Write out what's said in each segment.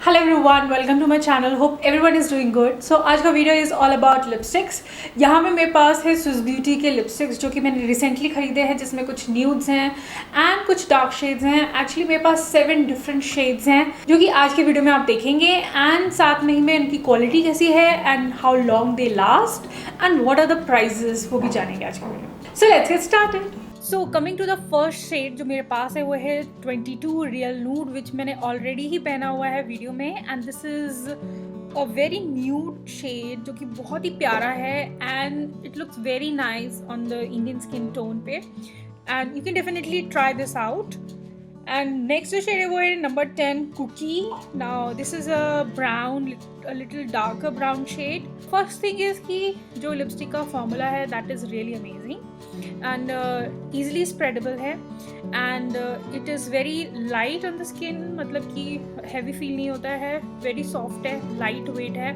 Hello everyone, welcome to my channel. Hope everyone is doing good. So आज का video is all about lipsticks. यहाँ में मेरे पास है स्विस ब्यूटी के लिपस्टिक्स जो कि मैंने रिसेंटली खरीदे हैं, जिसमें कुछ न्यूड्स हैं एंड कुछ डार्क शेड्स हैं। एक्चुअली मेरे पास 7 डिफरेंट शेड्स हैं जो कि आज के वीडियो में आप देखेंगे, एंड साथ में ही में उनकी क्वालिटी कैसी है and how long they last and what are the prices, वो भी जानेंगे आज के video. So let's get started. So coming to the first shade जो मेरे पास है वो है 22 रियल नूड, विच मैंने ऑलरेडी ही पहना हुआ है वीडियो में। And this is a very nude shade जो कि बहुत ही प्यारा है and it looks very nice on the Indian skin tone पे, and you can definitely try this out. And next जो शेड है वो है number 10 cookie. Now this is a brown, a little darker brown shade. First thing is कि जो lipstick का formula है that is really amazing and easily spreadable है and it is very light on the skin, मतलब कि heavy feel नहीं होता है, very soft है, light weight है।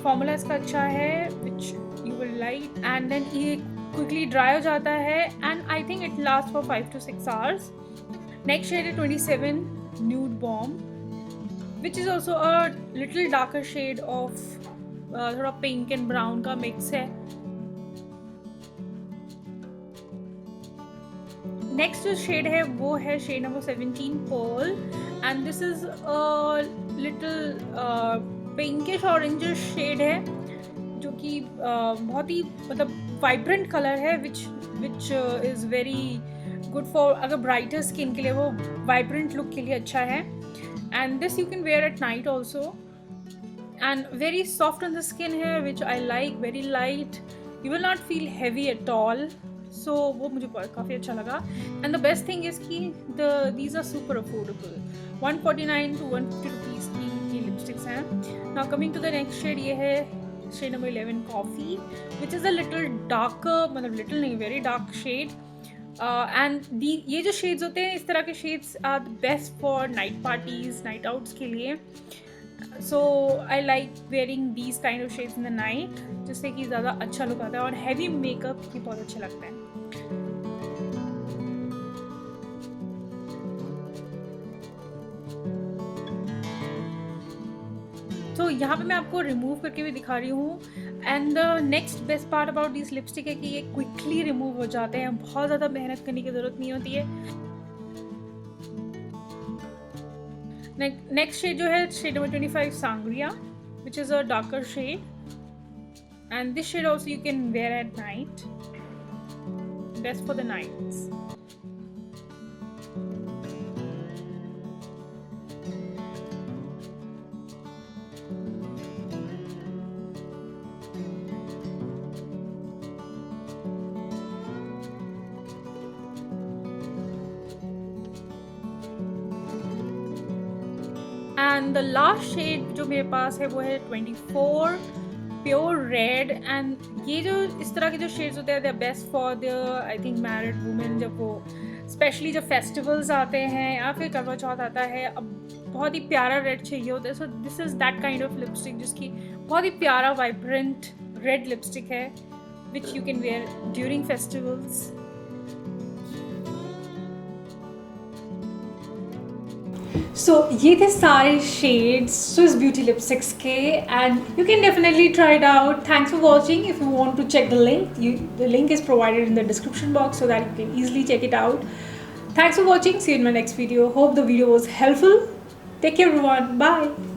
फॉर्मूला इसका अच्छा है which you will like, and then ये quickly dry हो जाता है and I think it lasts for 5 to 6 hours. Next shade है 27 nude bomb, which is also a little darker shade of थोड़ा पिंक एंड ब्राउन का mix है। Next जो shade है वो है shade number 17 pearl, and this is a little pinkish orange shade है जो कि बहुत ही मतलब वाइब्रेंट कलर है, which is very good for अगर ब्राइटर स्किन के लिए, वो वाइब्रेंट लुक के लिए अच्छा है। And this you can wear at night also, and very soft on the skin here, which I like, very light, you will not feel heavy at all, so वो मुझे काफ़ी अच्छा लगा। And the best thing is कि these are super affordable, 149 to 150 rupees की lipsticks हैं। Now coming to the next shade, ये है shade number 11 coffee, which is a little darker, मतलब little नहीं, very dark shade। एंड ये जो shades होते हैं, इस तरह के shades are the best for night parties, night outs के लिए। So I like wearing these kind of shades in the night, जिससे कि ज़्यादा अच्छा लुक आता है और हैवी मेकअप भी बहुत अच्छा लगता है। तो यहाँ पे मैं आपको रिमूव करके भी दिखा रही हूँ। And the next best part about this lipstick है कि ये क्विकली रिमूव हो जाते हैं, बहुत ज़्यादा मेहनत करने की ज़रूरत नहीं होती है। नेक्स्ट शेड जो है shade number 25 sangria, which is a darker shade, and this shade also you can wear at night, best for the nights. And the last shade जो मेरे पास है वो है 24 प्योर रेड, एंड ये जो इस तरह के जो शेड्स होते हैं they are best for the I think married women, जब वो स्पेशली जब फेस्टिवल्स आते हैं या फिर करवा चौथ आता है, अब बहुत ही प्यारा रेड चाहिए होता है। So this is that kind of lipstick जिसकी बहुत ही प्यारा वाइब्रेंट रेड लिपस्टिक है, which you can wear during festivals. So ये थे सारे शेड्स स्विस ब्यूटी लिपस्टिक्स के, and you can definitely try it out. Thanks for watching. If you want to check the link, the link is provided in the description box so that you can easily check it out. Thanks for watching. See you in my next video. Hope the video was helpful. Take care everyone. Bye.